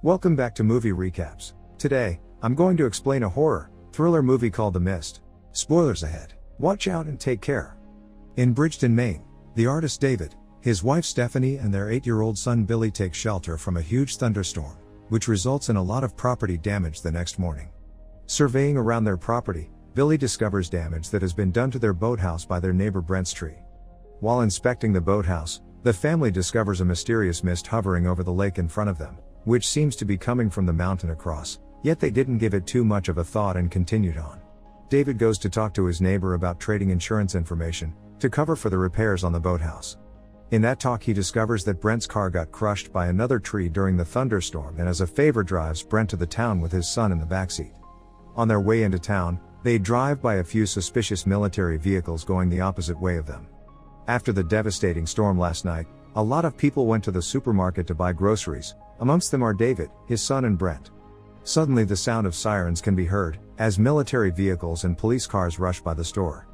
Welcome back to Movie Recaps. Today, I'm going to explain a horror, thriller movie called The Mist. Spoilers ahead. Watch out and take care. In Bridgeton, Maine, the artist David, his wife Stephanie and their 8-year-old son Billy take shelter from a huge thunderstorm, which results in a lot of property damage the next morning. Surveying around their property, Billy discovers damage that has been done to their boathouse by their neighbor Brent's tree. While inspecting the boathouse, the family discovers a mysterious mist hovering over the lake in front of them, which seems to be coming from the mountain across, yet they didn't give it too much of a thought and continued on. David goes to talk to his neighbor about trading insurance information to cover for the repairs on the boathouse. In that talk he discovers that Brent's car got crushed by another tree during the thunderstorm and as a favor drives Brent to the town with his son in the backseat. On their way into town, they drive by a few suspicious military vehicles going the opposite way of them. After the devastating storm last night, a lot of people went to the supermarket to buy groceries. Amongst them are David, his son and Brent. Suddenly the sound of sirens can be heard, as military vehicles and police cars rush by the store.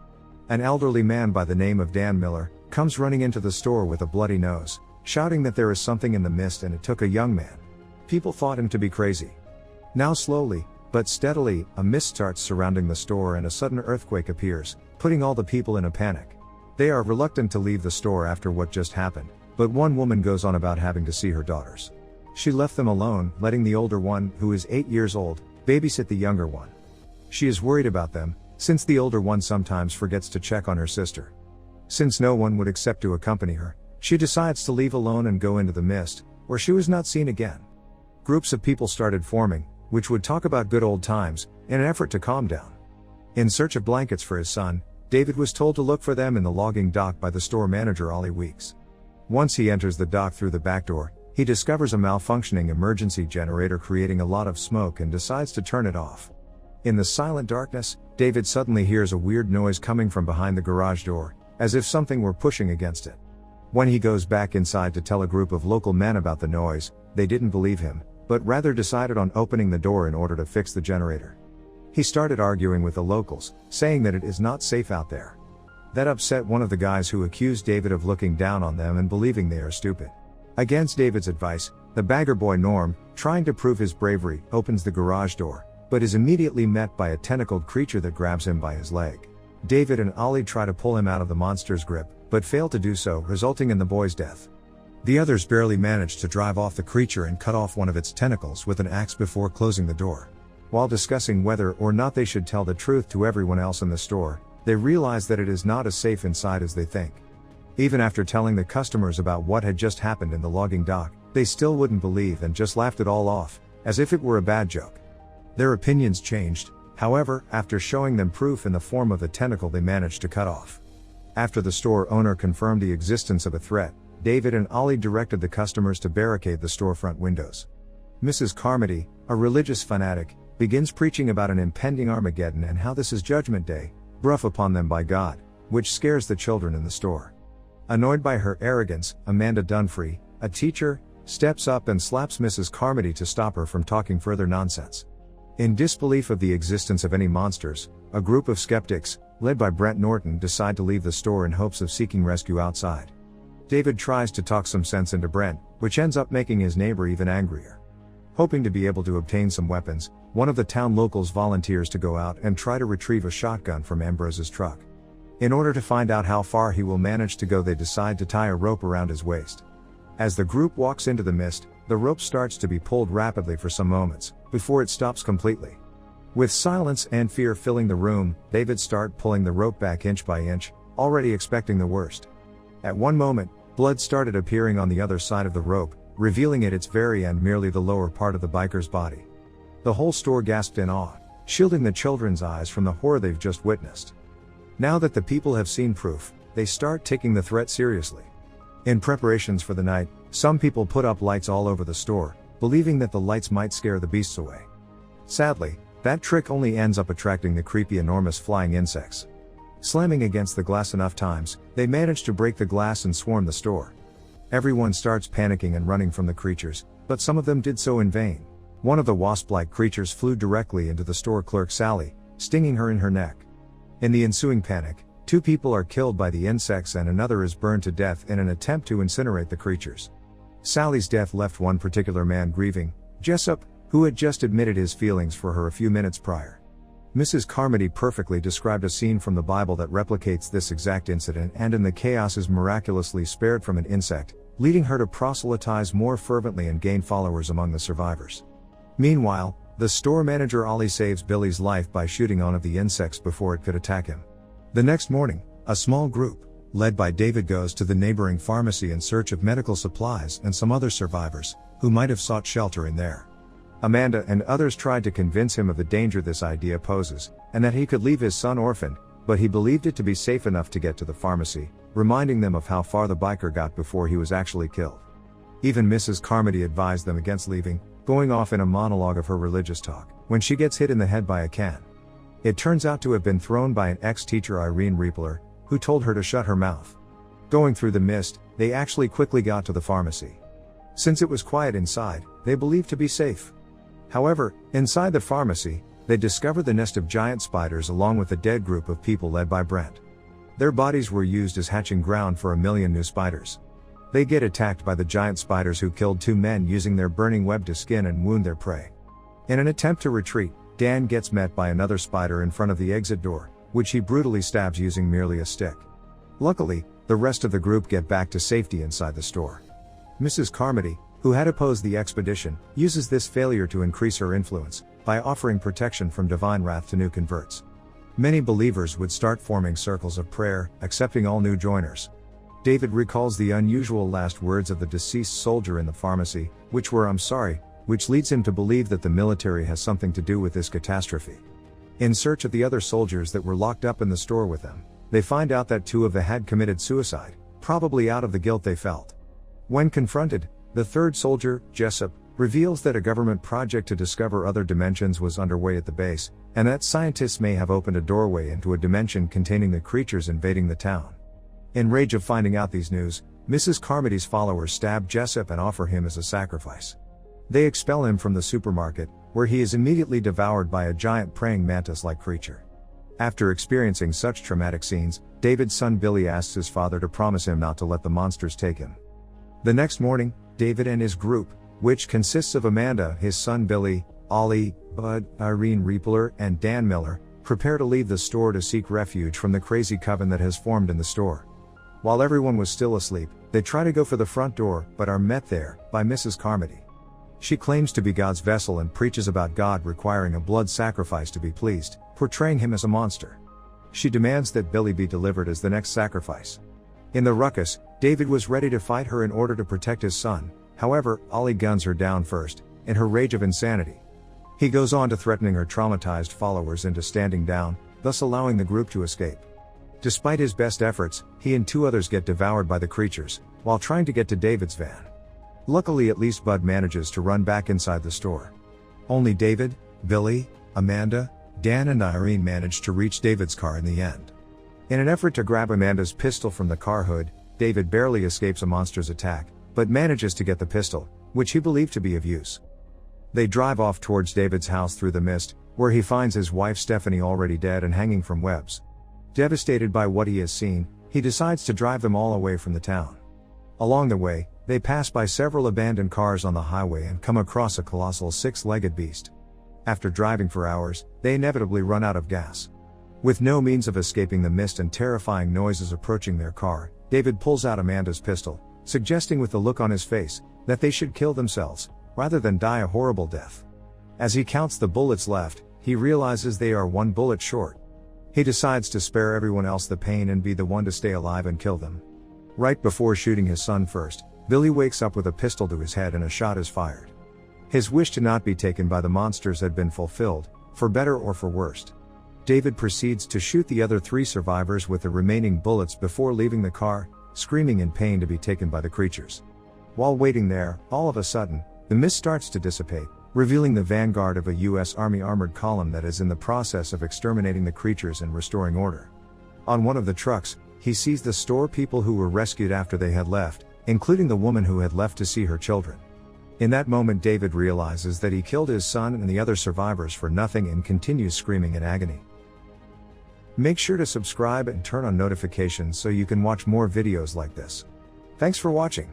An elderly man by the name of Dan Miller comes running into the store with a bloody nose, shouting that there is something in the mist and it took a young man. People thought him to be crazy. Now slowly, but steadily, a mist starts surrounding the store and a sudden earthquake appears, putting all the people in a panic. They are reluctant to leave the store after what just happened, but one woman goes on about having to see her daughters. She left them alone, letting the older one, who is 8 years old, babysit the younger one. She is worried about them, since the older one sometimes forgets to check on her sister. Since no one would accept to accompany her, she decides to leave alone and go into the mist, where she was not seen again. Groups of people started forming, which would talk about good old times, in an effort to calm down. In search of blankets for his son, David was told to look for them in the logging dock by the store manager Ollie Weeks. Once he enters the dock through the back door, he discovers a malfunctioning emergency generator creating a lot of smoke and decides to turn it off. In the silent darkness, David suddenly hears a weird noise coming from behind the garage door, as if something were pushing against it. When he goes back inside to tell a group of local men about the noise, they didn't believe him, but rather decided on opening the door in order to fix the generator. He started arguing with the locals, saying that it is not safe out there. That upset one of the guys who accused David of looking down on them and believing they are stupid. Against David's advice, the bagger boy Norm, trying to prove his bravery, opens the garage door, but is immediately met by a tentacled creature that grabs him by his leg. David and Ollie try to pull him out of the monster's grip, but fail to do so, resulting in the boy's death. The others barely manage to drive off the creature and cut off one of its tentacles with an axe before closing the door. While discussing whether or not they should tell the truth to everyone else in the store, they realize that it is not as safe inside as they think. Even after telling the customers about what had just happened in the logging dock, they still wouldn't believe and just laughed it all off, as if it were a bad joke. Their opinions changed, however, after showing them proof in the form of the tentacle they managed to cut off. After the store owner confirmed the existence of a threat, David and Ollie directed the customers to barricade the storefront windows. Mrs. Carmody, a religious fanatic, begins preaching about an impending Armageddon and how this is Judgment Day, brought upon them by God, which scares the children in the store. Annoyed by her arrogance, Amanda Dunfree, a teacher, steps up and slaps Mrs. Carmody to stop her from talking further nonsense. In disbelief of the existence of any monsters, a group of skeptics, led by Brent Norton, decide to leave the store in hopes of seeking rescue outside. David tries to talk some sense into Brent, which ends up making his neighbor even angrier. Hoping to be able to obtain some weapons, one of the town locals volunteers to go out and try to retrieve a shotgun from Ambrose's truck. In order to find out how far he will manage to go, they decide to tie a rope around his waist. As the group walks into the mist, the rope starts to be pulled rapidly for some moments, before it stops completely. With silence and fear filling the room, David starts pulling the rope back inch by inch, already expecting the worst. At one moment, blood started appearing on the other side of the rope, revealing at its very end merely the lower part of the biker's body. The whole store gasped in awe, shielding the children's eyes from the horror they've just witnessed. Now that the people have seen proof, they start taking the threat seriously. In preparations for the night, some people put up lights all over the store, believing that the lights might scare the beasts away. Sadly, that trick only ends up attracting the creepy enormous flying insects. Slamming against the glass enough times, they manage to break the glass and swarm the store. Everyone starts panicking and running from the creatures, but some of them did so in vain. One of the wasp-like creatures flew directly into the store clerk Sally, stinging her in her neck. In the ensuing panic, 2 people are killed by the insects and another is burned to death in an attempt to incinerate the creatures. Sally's death left one particular man grieving, Jessup, who had just admitted his feelings for her a few minutes prior. Mrs. Carmody perfectly described a scene from the Bible that replicates this exact incident, and in the chaos is miraculously spared from an insect, leading her to proselytize more fervently and gain followers among the survivors. Meanwhile, the store manager Ollie saves Billy's life by shooting one of the insects before it could attack him. The next morning, a small group, led by David, goes to the neighboring pharmacy in search of medical supplies and some other survivors, who might have sought shelter in there. Amanda and others tried to convince him of the danger this idea poses, and that he could leave his son orphaned, but he believed it to be safe enough to get to the pharmacy, reminding them of how far the biker got before he was actually killed. Even Mrs. Carmody advised them against leaving, going off in a monologue of her religious talk, when she gets hit in the head by a can. It turns out to have been thrown by an ex-teacher, Irene Riepler, who told her to shut her mouth. Going through the mist, they actually quickly got to the pharmacy. Since it was quiet inside, they believed to be safe. However, inside the pharmacy, they discovered the nest of giant spiders along with a dead group of people led by Brent. Their bodies were used as hatching ground for 1 million new spiders. They get attacked by the giant spiders, who killed 2 men using their burning web to skin and wound their prey. In an attempt to retreat, Dan gets met by another spider in front of the exit door, which he brutally stabs using merely a stick. Luckily, the rest of the group get back to safety inside the store. Mrs. Carmody, who had opposed the expedition, uses this failure to increase her influence, by offering protection from divine wrath to new converts. Many believers would start forming circles of prayer, accepting all new joiners. David recalls the unusual last words of the deceased soldier in the pharmacy, which were "I'm sorry," which leads him to believe that the military has something to do with this catastrophe. In search of the other soldiers that were locked up in the store with them, they find out that 2 of them had committed suicide, probably out of the guilt they felt. When confronted, the third soldier, Jessup, reveals that a government project to discover other dimensions was underway at the base, and that scientists may have opened a doorway into a dimension containing the creatures invading the town. In rage of finding out these news, Mrs. Carmody's followers stab Jessup and offer him as a sacrifice. They expel him from the supermarket, where he is immediately devoured by a giant praying mantis-like creature. After experiencing such traumatic scenes, David's son Billy asks his father to promise him not to let the monsters take him. The next morning, David and his group, which consists of Amanda, his son Billy, Ollie, Bud, Irene Riepler, and Dan Miller, prepare to leave the store to seek refuge from the crazy coven that has formed in the store. While everyone was still asleep, they try to go for the front door, but are met there by Mrs. Carmody. She claims to be God's vessel and preaches about God requiring a blood sacrifice to be pleased, portraying him as a monster. She demands that Billy be delivered as the next sacrifice. In the ruckus, David was ready to fight her in order to protect his son. However, Ollie guns her down first, in her rage of insanity. He goes on to threatening her traumatized followers into standing down, thus allowing the group to escape. Despite his best efforts, he and 2 others get devoured by the creatures, while trying to get to David's van. Luckily, at least Bud manages to run back inside the store. Only David, Billy, Amanda, Dan and Irene manage to reach David's car in the end. In an effort to grab Amanda's pistol from the car hood, David barely escapes a monster's attack, but manages to get the pistol, which he believed to be of use. They drive off towards David's house through the mist, where he finds his wife Stephanie already dead and hanging from webs. Devastated by what he has seen, he decides to drive them all away from the town. Along the way, they pass by several abandoned cars on the highway and come across a colossal 6-legged beast. After driving for hours, they inevitably run out of gas. With no means of escaping the mist and terrifying noises approaching their car, David pulls out Amanda's pistol, suggesting with the look on his face, that they should kill themselves, rather than die a horrible death. As he counts the bullets left, he realizes they are 1 bullet short. He decides to spare everyone else the pain and be the one to stay alive and kill them. Right before shooting his son first, Billy wakes up with a pistol to his head and a shot is fired. His wish to not be taken by the monsters had been fulfilled, for better or for worse. David proceeds to shoot the other 3 survivors with the remaining bullets before leaving the car, screaming in pain to be taken by the creatures. While waiting there, all of a sudden, the mist starts to dissipate, revealing the vanguard of a U.S. Army armored column that is in the process of exterminating the creatures and restoring order. On one of the trucks, he sees the store people who were rescued after they had left, including the woman who had left to see her children. In that moment, David realizes that he killed his son and the other survivors for nothing and continues screaming in agony. Make sure to subscribe and turn on notifications so you can watch more videos like this. Thanks for watching.